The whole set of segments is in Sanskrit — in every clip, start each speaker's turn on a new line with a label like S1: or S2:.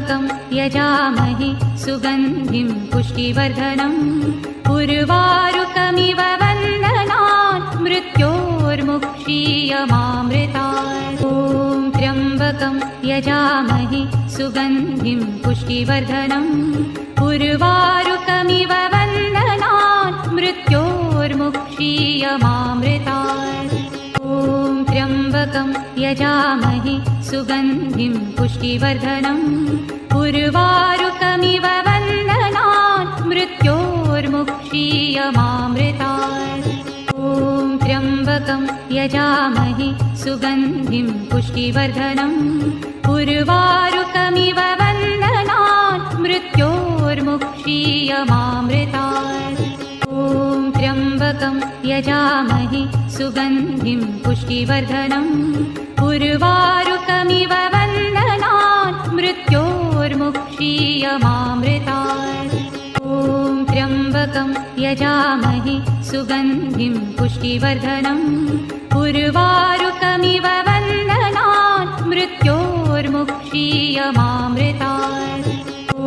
S1: त्र्यम्बकं यजामहे सुगन्धिं पुष्टिवर्धनम् उर्वारुकमिव बन्धनात् मृत्योर्मुक्षीयमामृतात्। ॐ त्र्यम्बकं यजामहे सुगन्धिं पुष्टिवर्धनम् उर्वारुकमिव बन्धनात् मृत्योर्मुक्षीयमामृतात्। ॐ त्र्यम्बकं यजामहे सुगन्धिं पुष्टिवर्धनम् उर्वारुकमिव बन्धनात् मृत्योर्मुक्षीयमामृतात्। ॐ त्र्यम्बकं यजामहे सुगन्धिं पुष्टिवर्धनम् उर्वारुकमिव बन्धनात् मृत्योर्मुक्षीयमामृतात्। ॐ त्र्यम्बकं यजामहे सुगन्धिं पुष्टिवर्धनम् उर्वारुकमिव बन्धनात् मृत्योर्मुक्षीयमामृतात्। ॐ त्र्यम्बकं यजामहे सुगन्धिं पुष्टिवर्धनम् उर्वारुकमिव बन्धनात् मृत्योर्मुक्षीयमामृतात्। ॐ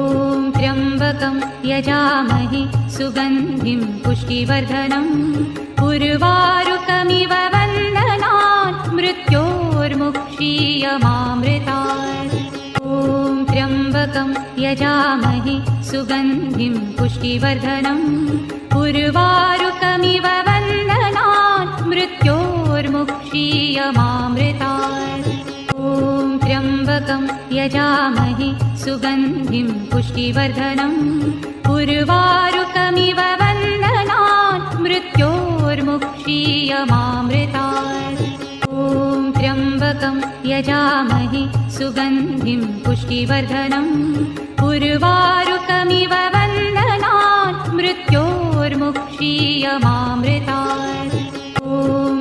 S1: त्र्यम्बकं यजामहे सुगन्धिं पुष्टिवर्धनम् उर्वारुकमिव बन्धनात् मृत्योर्मुक्षीयमामृतात्। ॐ त्र्यम्बकं यजामहे सुगन्धिं पुष्टिवर्धनम् उर्वारुकमिव बन्धनात् मृत्योर्मुक्षीयमामृतात्। ॐ त्र्यम्बकं यजामहे सुगन्धिं पुष्टिवर्धनम् उर्वारुकमिव बन्धनात् मृत्योर्मुक्षीयमामृतात्। ॐ त्र्यम्बकं यजामहे सुगन्धिं पुष्टिवर्धनम् उर्वारुकमिव बन्धनात् मृत्योर्मुक्षीयमामृतात्। ॐ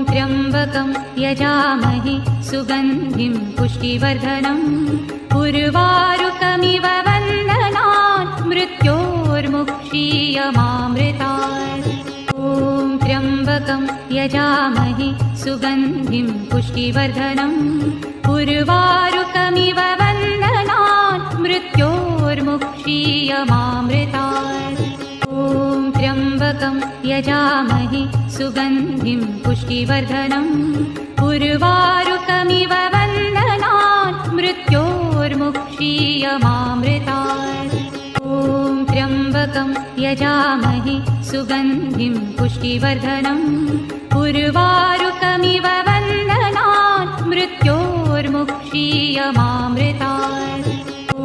S1: त्र्यम्बकं यजामहे सुगन्धिं पुष्टिवर्धनम् उर्वारुकमिव बन्धनात् मृत्योर्मुक्षीयमामृतात्। ॐ त्र्यम्बकं यजामहे सुगन्धिं पुष्टिवर्धनम् उर्वारुकमिव बन्धनात् मृत्योर्मुक्षीयमामृतात्। ॐ त्र्यम्बकं यजामहे सुगन्धिं पुष्टिवर्धनम् उर्वारुकमिव बन्धनात् मृत्योर्मुक्षीयमामृतात्। ॐ त्र्यम्बकं यजामहे सुगन्धिं पुष्टिवर्धनम् उर्वारुकमिव बन्धनात् मृत्योर्मुक्षीयमामृतात्। ॐ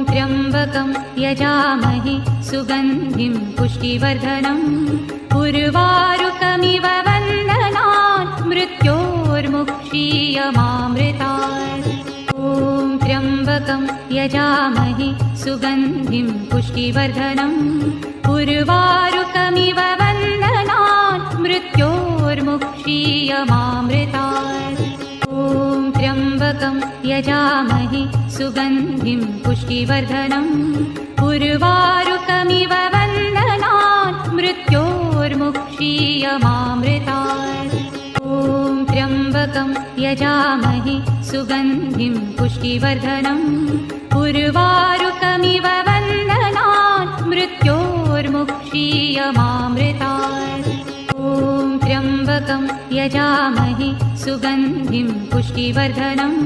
S1: त्र्यम्बकं यजामहे सुगन्धिं पुष्टिवर्धनम् उर्वारुकमिव बन्धनात् मृत्योर्मुक्षीयमामृतात्। ॐ त्र्यम्बकं यजामहे सुगन्धिं पुष्टिवर्धनम् उर्वारुकमिव बन्धनात् मृत्योर्मुक्षीयमामृतात्। ॐ त्र्यम्बकं यजामहे सुगन्धिं पुष्टिवर्धनम् उर्वारुकमिव बन्धनात् मृत्योर्मुक्षीयमामृतात्। ॐ त्र्यम्बकं यजामहे सुगन्धिं पुष्टिवर्धनम् उर्वारुकमिव बन्धनात् मृत्योर्मुक्षीयमामृतात्। ॐ त्र्यम्बकं यजामहे सुगन्धिं पुष्टिवर्धनम्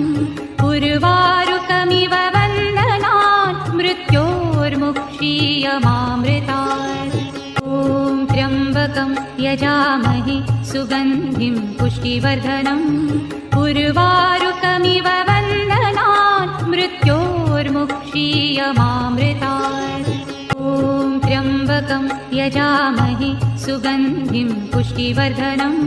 S1: उर्वारुकमिव बन्धनात् मृत्योर्मुक्षीयमामृतात्। ॐ त्र्यम्बकं यजामहे सुगन्धिं पुष्टिवर्धनम् उर्वारुकमिव बन्धनात् मृत्योर्मुक्षीयमामृतात्। ॐ त्र्यम्बकं यजामहे सुगन्धिं पुष्टिवर्धनम्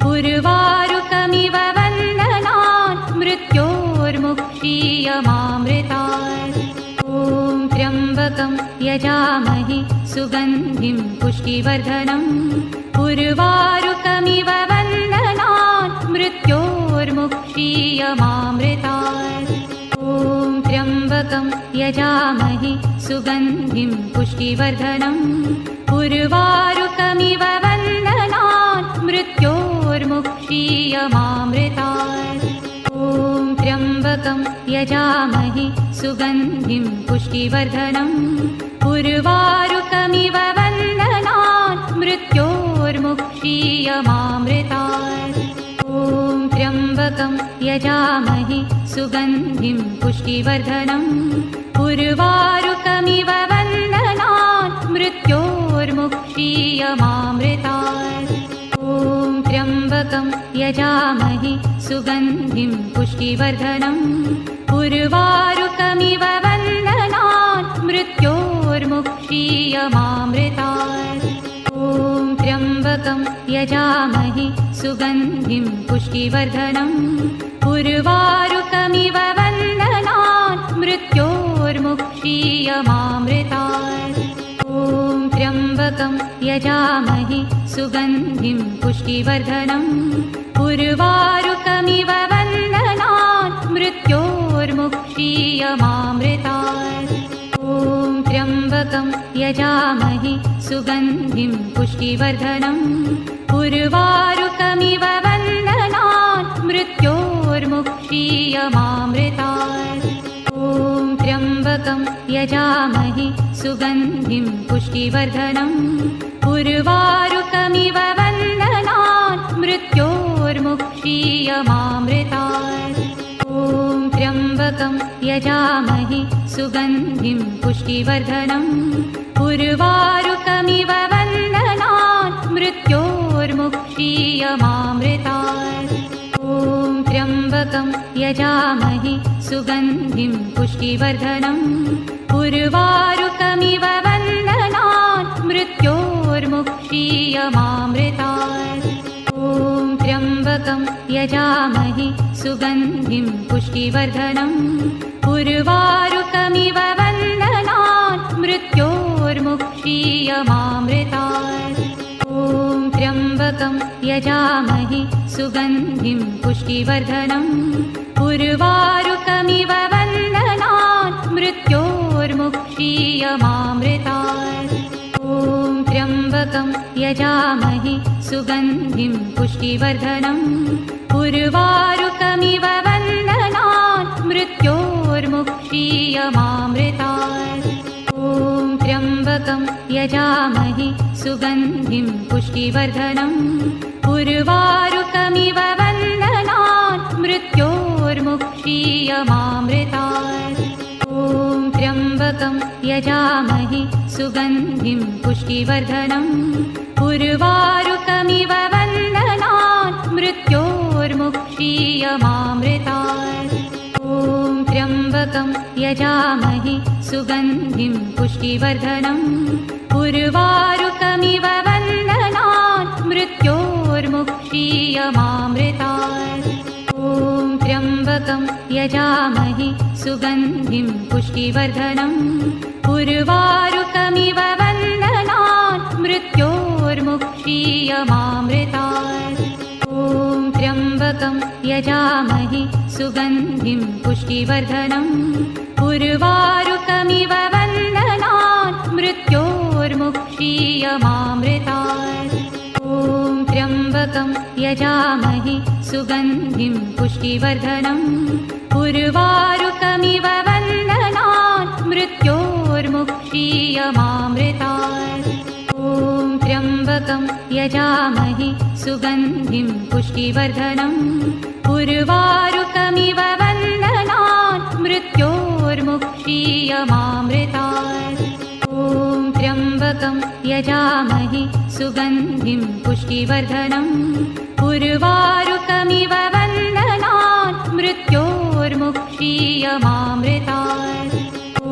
S1: उर्वारुकमिव बन्धनात् मृत्योर्मुक्षीयमामृतात्। ॐ त्र्यम्बकं यजामहे सुगन्धिं पुष्टिवर्धनम् उर्वारुकमिव बन्धनात् मृत्योर्मुक्षीयमामृतात्। ॐ त्र्यम्बकं यजामहे सुगन्धिं पुष्टिवर्धनम् उर्वारुकमिव बन्धनात् मृत्योर्मुक्षीयमामृतात्। ॐ त्र्यम्बकं त्र्यम्बकं यजामहे सुगन्धिं पुष्टिवर्धनम् उर्वारुकमिव बन्धनात् मृत्योर्मुक्षीयमामृतात् ॐ त्र्यम्बकं यजामहे सुगन्धिं पुष्टिवर्धनम् उर्वारुकमिव बन्धनात् मृत्योर्मुक्षीयमामृतात् ॐ त्र्यम्बकं यजामहे सुगन्धिं पुष्टिवर्धनम् उर्वारुकमिव बन्धनात् मृत्योर्मुक्षीयमामृतात् ॐ त्र्यम्बकं यजामहे सुगन्धिं पुष्टिवर्धनम् उर्वारुकमिव बन्धनात् मृत्योर्मुक्षीयमामृतात् ॐ त्र्यम्बकं यजामहे सुगन्धिं पुष्टिवर्धनम् उर्वारुकमिव बन्धनात् मृत्योर्मुक्षीयमामृतात् ॐ त्र्यम्बकं यजामहे सुगन्धिं पुष्टिवर्धनम् उर्वारुकमिव बन्धनात् मृत्योर्मुक्षीयमामृतात् ॐ त्र्यम्बकं यजामहे सुगन्धिं पुष्टिवर्धनम् उर्वारुकमिव बन्धनात् मृत्योर्मुक्षीयमामृतात् ॐ त्र्यम्बकं यजामहे सुगन्धिं पुष्टिवर्धनम् उर्वारुकमिव बन्धनात् मृत्योर्मुक्षीयमामृतात् ॐ त्र्यम्बकं यजामहे सुगन्धिं पुष्टिवर्धनम् उर्वारुकमिव बन्धनात् मृत्योर्मुक्षीयमामृतात् ॐ त्र्यम्बकं यजामहे सुगन्धिं पुष्टिवर्धनम् उर्वारुकमिव बन्धनात् मृत्योर्मुक्षीयमामृतात् ॐ त्र्यम्बकं यजामहे सुगन्धिं पुष्टिवर्धनम् उर्वारुकमिव बन्धनात् मृत्योर्मुक्षीयमामृतात् ॐ त्र्यम्बकं यजामहे सुगन्धिं पुष्टिवर्धनम् उर्वारुकमिव बन्धनात् मृत्योर्मुक्षीयमामृतात् ॐ त्र्यम्बकं यजामहे सुगन्धिं पुष्टिवर्धनम् उर्वारुकमिव बन्धनात् मृत्योर्मुक्षीयमामृतात् ॐ त्र्यम्बकं यजामहे सुगन्धिं पुष्टिवर्धनम् उर्वारुकमिव बन्धनात् मृत्योर्मुक्षीयमामृतात् ॐ त्र्यम्बकं यजामहे सुगन्धिं पुष्टिवर्धनम् उर्वारुकमिव बन्धनात् मृत्योर्मुक्षीयमामृतात् ॐ त्र्यम्बकं यजामहे सुगन्धिं पुष्टिवर्धनम् उर्वारुकमिव बन्धनात् मृत्योर्मुक्षीयमामृतात् ॐ त्र्यम्बकं यजामहे सुगन्धिं पुष्टिवर्धनम् उर्वारुकमिव बन्धनात् मृत्योर्मुक्षीयमामृतात् ॐ त्र्यम्बकं यजामहे सुगन्धिं पुष्टिवर्धनम् उर्वारुकमिव बन्धनात् मृत्योर्मुक्षीयमामृतात् ॐ त्र्यम्बकं यजामहे सुगन्धिं पुष्टिवर्धनम् उर्वारुकमिव बन्धनात् मृत्योर्मुक्षीयमामृतात् ॐ त्र्यम्बकं यजामहे सुगन्धिं पुष्टिवर्धनम् उर्वारुकमिव बन्धनात् मृत्योर्मुक्षीयमामृतात् ॐ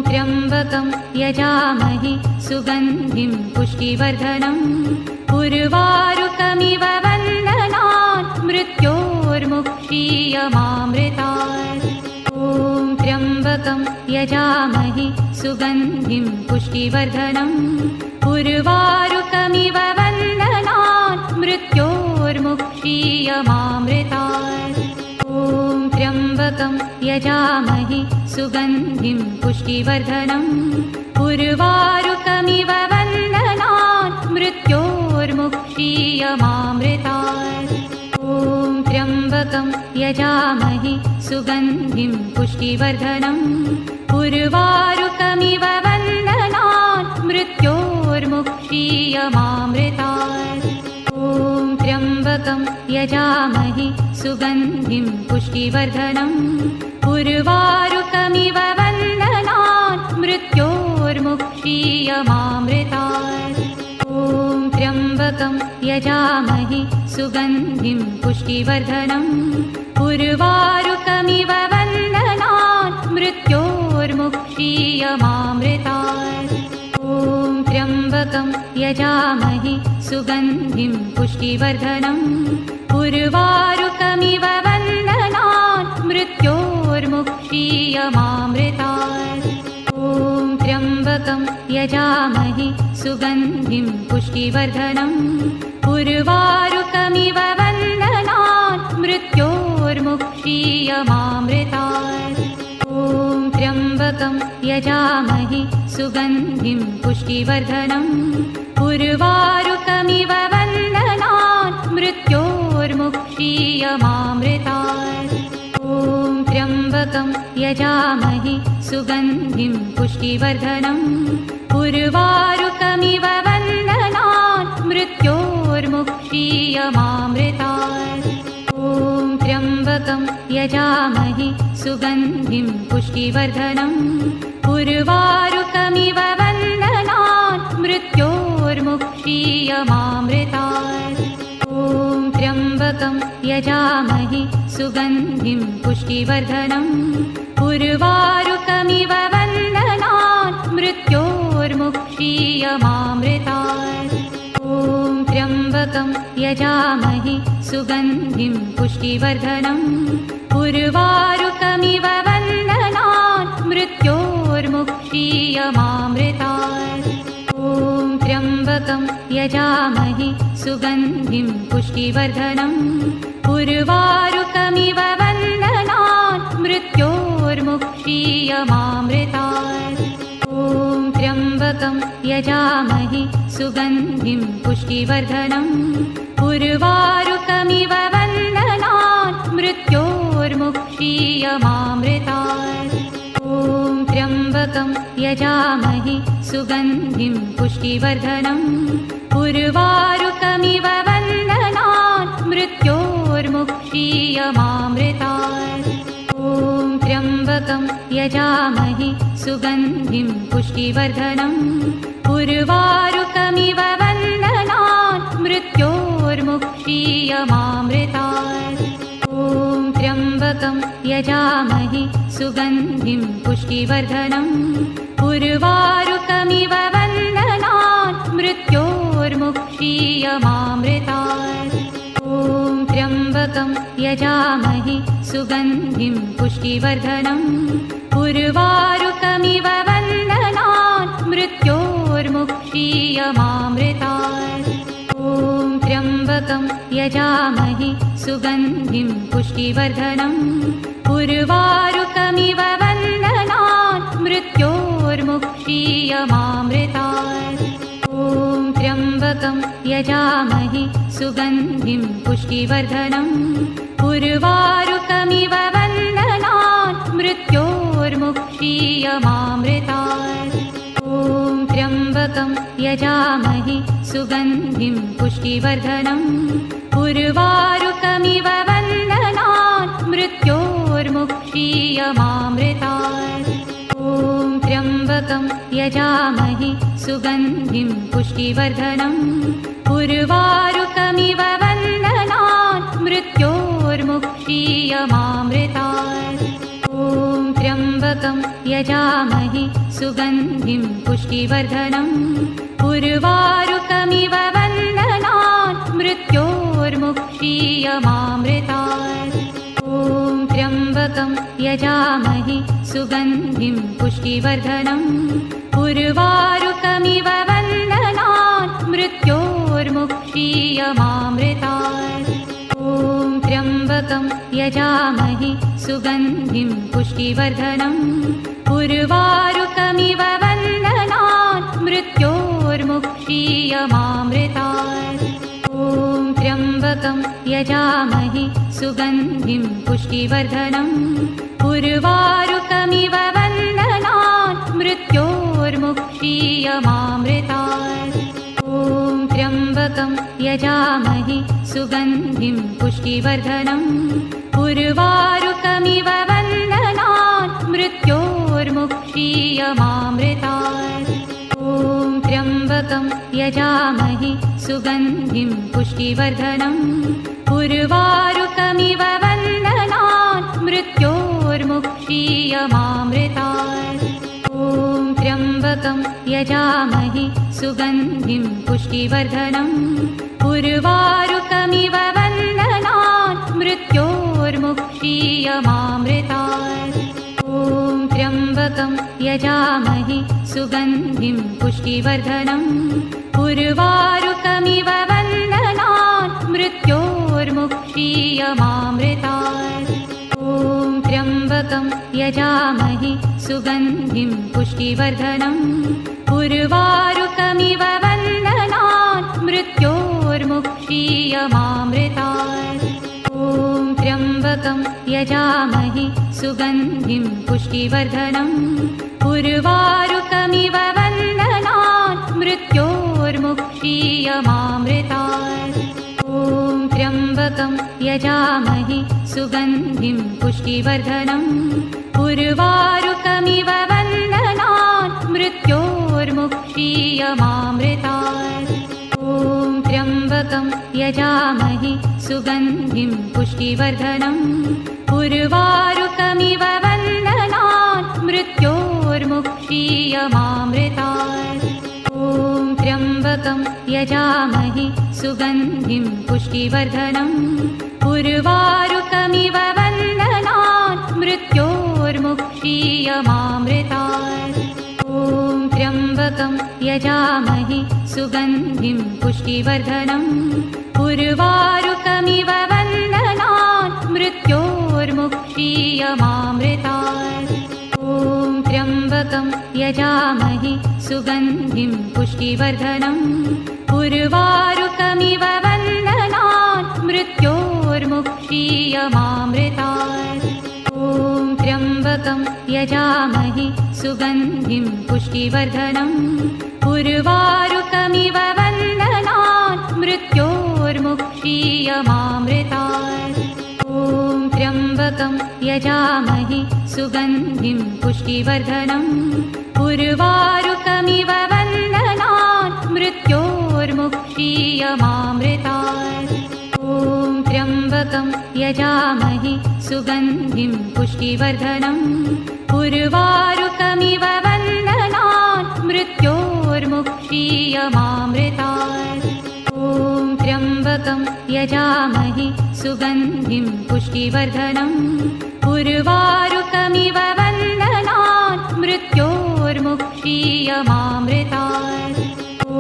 S1: त्र्यम्बकं यजामहे सुगन्धिं पुष्टिवर्धनम् उर्वारुकमिव बन्धनात् मृत्योर्मुक्षीयमामृतात् ॐ त्र्यम्बकं यजामहे सुगन्धिं पुष्टिवर्धनम् उर्वारुकमिव बन्धनात् मृत्योर्मुक्षीयमामृतात् ॐ त्र्यम्बकं यजामहे सुगन्धिं पुष्टिवर्धनम् उर्वारुकमिव बन्धनात् मृत्योर्मुक्षीयमामृतात् ॐ त्र्यम्बकं त्र्यम्बकं यजामहि सुगन्धिं पुष्टिवर्धनम् उर्वारुकमिव वन्दनात् मृत्योर्मुक्षीयमामृतात् ॐ त्र्यम्बकं यजामहि सुगन्धिं पुष्टिवर्धनम् उर्वारुकमिव वन्दनात् मृत्योर्मुक्षीयमामृतात् ॐ त्र्यम्बकं यजामहि सुगन्धिं पुष्टिवर्धनम् उर्वारुकमिव वन्दनात् मृत्योर्मुक्षीयमामृतात् ॐ त्र्यम्बकं यजामहि सुगन्धिं पुष्टिवर्धनम् उर्वारुकमिव वन्दनात् मृत्योर्मुक्षीयमामृतात् ॐ त्र्यम्बकं यजामहि सुगन्धिं पुष्टिवर्धनम् उर्वारुकमिव वन्दनात् मृत्योर्मुक्षीयमामृतात् ॐ त्र्यम्बकं यजामहि सुगन्धिं पुष्टिवर्धनम् उर्वारुकमिव वन्दनात् मृत्योर्मुक्षीयमामृतात् ॐ त्र्यम्बकं यजामहि सुगन्धिं पुष्टिवर्धनम् उर्वारुकमिव वन्दनात् मृत्योर्मुक्षीयमामृतात् ॐ त्र्यम्बकं यजामहि सुगन्धिं पुष्टिवर्धनम् उर्वारुकमिव वन्दनात् मृत्योर्मुक्षीयमामृतात् ॐ त्र्यम्बकं यजामहि सुगन्धिं पुष्टिवर्धनम् उर्वारुकमिव वन्दनात् मृत्योर्मुक्षीयमामृतात् ॐ त्र्यम्बकं यजामहि सुगन्धिं पुष्टिवर्धनम् उर्वारुकमिव वन्दनात् मृत्योर्मुक्षीयमामृतात् ॐ त्र्यम्बकं यजामहि सुगन्धिं पुष्टिवर्धनम् उर्वारुकमिव वन्दनात् मृत्योर्मुक्षीयमामृतात् ॐ त्र्यम्बकं यजामहि सुगन्धिं पुष्टिवर्धनम् उर्वारुकमिव वन्दनात् मृत्योर्मुक्षीयमामृतात् ॐ त्र्यम्बकं यजामहि सुगन्धिं पुष्टिवर्धनम् उर्वारुकमिव वन्दनात् मृत्योर्मुक्षीयमामृतात् ॐ त्र्यम्बकं यजामहि सुगन्धिं पुष्टिवर्धनम् उर्वारुकमिव वन्दनात् मृत्योर्मुक्षीयमामृतात् ॐ त्र्यम्बकं यजामहि सुगन्धिं पुष्टिवर्धनम् उर्वारुकमिव वन्दनात् मृत्योर्मुक्षीयमामृतात् ॐ त्र्यम्बकं यजामहि सुगन्धिं पुष्टिवर्धनम् उर्वारुकमिव वन्दनात् मृत्योर्मुक्षीयमामृतात् ॐ त्र्यम्बकं यजामहि सुगन्धिं पुष्टिवर्धनम् उर्वारुकमिव वन्दनात् मृत्योर्मुक्षीयमामृतात् ॐ त्र्यम्बकं यजामहि सुगन्धिं पुष्टिवर्धनम् उर्वारुकमिव वन्दनात् मृत्योर्मुक्षीयमामृतात् ॐ त्र्यम्बकं यजामहि सुगन्धिं पुष्टिवर्धनम् उर्वारुकमिव वन्दनात् मृत्योर्मुक्षीयमामृतात् ॐ त्र्यम्बकं यजामहि सुगन्धिं पुष्टिवर्धनम् उर्वारुकमिव वन्दनात् मृत्योर्मुक्षीयमामृतात् ॐ त्र्यम्बकं यजामहि सुगन्धिं पुष्टिवर्धनम् उर्वारुकमिव वन्दनात् मृत्योर्मुक्षीयमामृतात् ॐ त्र्यम्बकं यजामहि सुगन्धिं पुष्टिवर्धनम् उर्वारुकमिव वन्दनात् मृत्योर्मुक्षीयमामृतात् ॐ त्र्यम्बकं यजामहि सुगन्धिं पुष्टिवर्धनम् उर्वारुकमिव वन्दनात् मृत्योर्मुक्षीयमामृतात् ॐ त्र्यम्बकं यजामहि सुगन्धिं पुष्टिवर्धनम् उर्वारुकमिव वन्दनात् मृत्योर्मुक्षीयमामृतात् ॐ त्र्यम्बकं यजामहे सुगन्धिं पुष्टिवर्धनम् उर्वारुकमिव वन्दनात् मृत्योर्मुक्षीयमामृतात् ॐ त्र्यम्बकं यजामहे सुगन्धिं पुष्टिवर्धनम् उर्वारुकमिव वन्दनात् मृत्योर्मुक्षीयमामृतात् ॐ त्र्यम्बकं यजामहे सुगन्धिं पुष्टिवर्धनम् उर्वारुकमिव वन्दनात् मृत्योर्मुक्षीयमामृतात् ॐ त्र्यम्बकं यजामहे सुगन्धिं पुष्टिवर्धनम् उर्वारुकमिव वन्दनात् मृत्योर्मुक्षीयमामृतात् ॐ त्र्यम्बकं यजामहे सुगन्धिं पुष्टिवर्धनम् उर्वारुकमिव वन्दनात् मृत्योर्मुक्षीयमामृतात् ॐ त्र्यम्बकं यजामहे सुगन्धिं पुष्टिवर्धनम् उर्वारुकमिव वन्दनात् मृत्योर्मुक्षीयमामृतात् ॐ त्र्यम्बकं यजामहे सुगन्धिं पुष्टिवर्धनम् उर्वारुकमिव वन्दनात् मृत्योर्मुक्षीयमामृतात् ॐ त्र्यम्बकं यजामहे सुगन्धिं पुष्टिवर्धनम् उर्वारुकमिव वन्दनात् मृत्योर्मुक्षीयमामृतात् ॐ त्र्यम्बकं यजामहे सुगन्धिं पुष्टिवर्धनम् उर्वारुकमिव वन्दनात् मृत्योर्मुक्षीयमामृतात् ॐ त्र्यम्बकं यजामहे सुगन्धिं पुष्टिवर्धनम् उर्वारुकमिव वन्दनात् मृत्योर्मुक्षीयमामृतात् ॐ त्र्यम्बकं यजामहे सुगन्धिं पुष्टिवर्धनम् उर्वारुकमिव वन्दनात् मृत्योर्मुक्षीयमामृतात् ॐ त्र्यम्बकं यजामहे सुगन्धिं पुष्टिवर्धनम् उर्वारुकमिव वन्दनात् मृत्योर्मुक्षीयमामृतात् ॐ त्र्यम्बकं यजामहे सुगन्धिं पुष्टिवर्धनम् उर्वारुकमिव वन्दनात् मृत्योर्मुक्षीयमामृतात् ॐ त्र्यम्बकं यजामहे सुगन्धिं पुष्टिवर्धनम् उर्वारुकमिव वन्दनात् मृत्योर्मुक्षीयमामृतात् ॐ त्र्यम्बकं यजामहे सुगन्धिं पुष्टिवर्धनम् उर्वारुकमिव वन्दनात् मृत्योर्मुक्षीयमामृतात् ॐ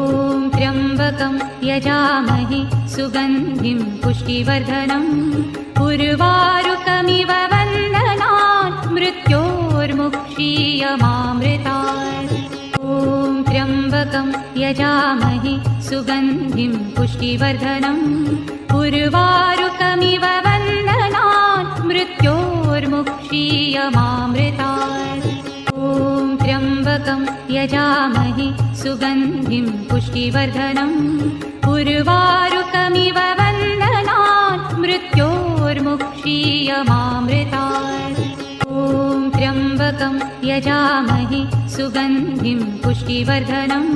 S1: त्र्यम्बकं यजामहे सुगन्धिं पुष्टिवर्धनम् उर्वारुकमिव वन्दनात् मृत्योर्मुक्षीयमामृतात् ॐ त्र्यम्बकं यजामहे सुगन्धिं पुष्टिवर्धनम् उर्वारुकमिव वन्दनात् मृत्योर्मुक्षीयमामृतात् ॐ त्र्यम्बकं यजामहे सुगन्धिं पुष्टिवर्धनम् उर्वारुकमिव वन्दनात् मृत्योर्मुक्षीयमामृतात् ॐ त्र्यम्बकं यजामहे सुगन्धिं पुष्टिवर्धनम्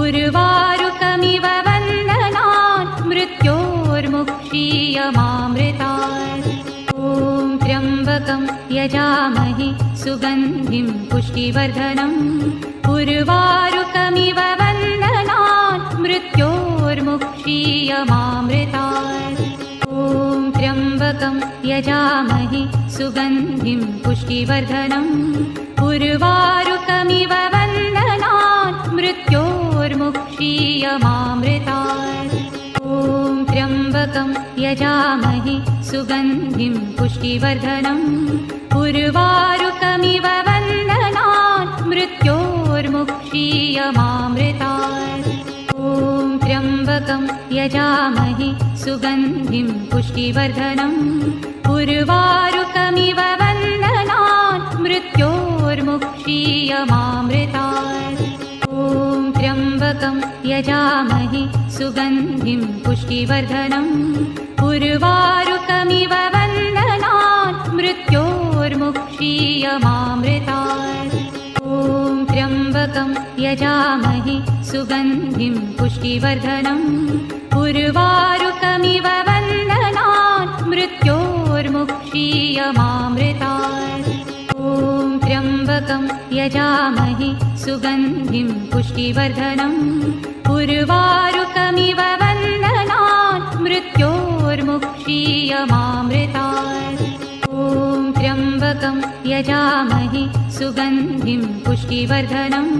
S1: उर्वारुकमिव वन्दनात् मृत्योर्मुक्षीयमामृतात् ॐ त्र्यम्बकं यजामहे सुगन्धिं पुष्टिवर्धनम् उर्वारुकमिव वन्दनात् मृत्योर्मुक्षीयमामृतात् ॐ त्र्यम्बकं यजामहे सुगन्धिं पुष्टिवर्धनम् उर्वारुकमिव वन्दनात् मृत्योर्मुक्षीयमामृतात् ॐ त्र्यम्बकं यजामहे सुगन्धिं पुष्टिवर्धनम् उर्वारुकमिव वन्दनात् मृत्योर्मुक्षीयमामृतात् ॐ त्र्यम्बकं त्र्यम्बकं यजामहे सुगन्धिं पुष्टिवर्धनम् उर्वारुकमिव वन्दनात् मृत्योर्मुक्षीयमामृतात् ॐ त्र्यम्बकं यजामहे सुगन्धिं पुष्टिवर्धनम् उर्वारुकमिव वन्दनात् मृत्योर्मुक्षीयमामृतात् ॐ त्र्यम्बकं यजामहे सुगन्धिं पुष्टिवर्धनम् उर्वारुकमिव वन्दनात् मृत्योर्मुक्षीयमामृतात् ॐ त्र्यम्बकं यजामहे सुगन्धिं पुष्टिवर्धनम् उर्वारुकमिव वन्दनात् मृत्योर्मुक्षीयमामृतात् ॐ त्र्यम्बकं यजामहे सुगन्धिं पुष्टिवर्धनम्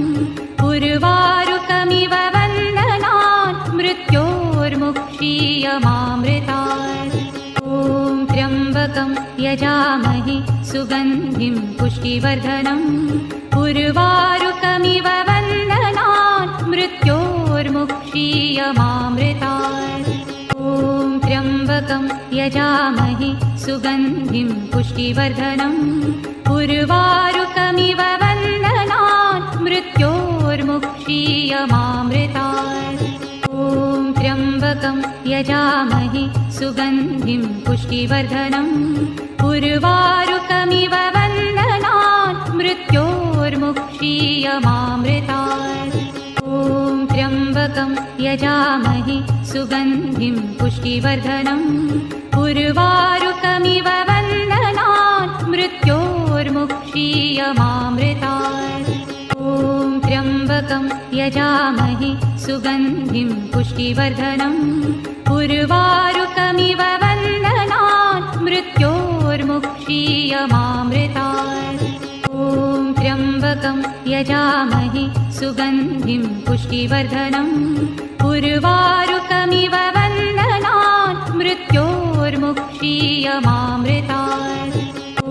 S1: उर्वारुकमिव वन्दनात् मृत्योर्मुक्षीयमामृतात् ॐ त्र्यम्बकं यजामहे सुगन्धिं पुष्टिवर्धनम् उर्वारुकमिव वन्दनात् मृत्योर्मुक्षीयमामृतात् ॐ त्र्यम्बकं यजामहे सुगन्धिं पुष्टिवर्धनम् उर्वारुकमिव वन्दनात् मृत्योर्मुक्षीयमामृतात् ॐ त्र्यम्बकं यजामहे सुगन्धिं पुष्टिवर्धनम् उर्वारुकमिव वन्दनात् मृत्योर्मुक्षीयमामृतात् ॐ त्र्यम्बकं यजामहे सुगन्धिं पुष्टिवर्धनम् उर्वारुकमिव वन्दनात् मृत्योर्मुक्षीयमामृतात् ॐ त्र्यम्बकं यजामहे सुगन्धिं पुष्टिवर्धनम् उर्वारुकमिव वन्दनात् मृत्योर्मुक्षीयमामृतात् ॐ त्र्यम्बकं यजामहे सुगन्धिं पुष्टिवर्धनम् उर्वारुकमिव वन्दनात् मृत्योर्मुक्षीयमामृतात् ॐ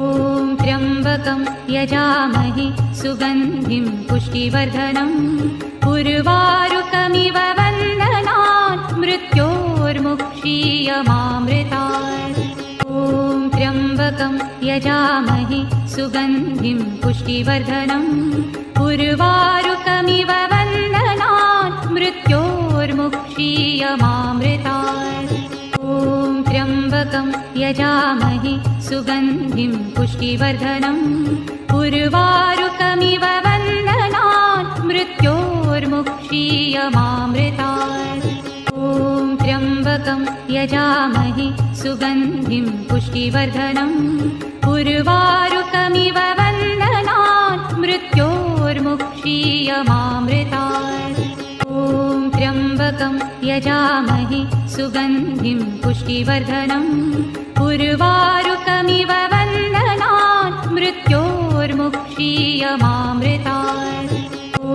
S1: त्र्यम्बकं यजामहे सुगन्धिं पुष्टिवर्धनम् उर्वारुकमिव वन्दनात् मृत्योर्मुक्षीयमामृतात् ॐ त्र्यम्बकं यजामहे सुगन्धिं पुष्टिवर्धनम् उर्वारुकमिव वन्दनात् मृत्योर्मुक्षीयमामृतात् ॐ त्र्यम्बकं यजामहे सुगन्धिं पुष्टिवर्धनम् उर्वारुकमिव वन्दनात् मृत्योर्मुक्षीयमामृतात् ॐ त्र्यम्बकं यजामहे सुगन्धिं पुष्टिवर्धनम् उर्वारुकमिव वन्दनात् मृत्योर्मुक्षीयमामृतात् ॐ त्र्यम्बकं यजामहे सुगन्धिं पुष्टिवर्धनम् उर्वारुकमिव वन्दनात् मृत्योर्मुक्षीयमामृतात् ॐ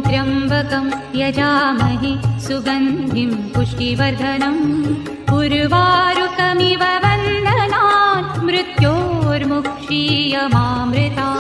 S1: त्र्यम्बकं यजामहे सुगन्धिं पुष्टिवर्धनम् उर्वारुकमिव वन्दनात् मृत्योर्मुक्षीयमामृतात्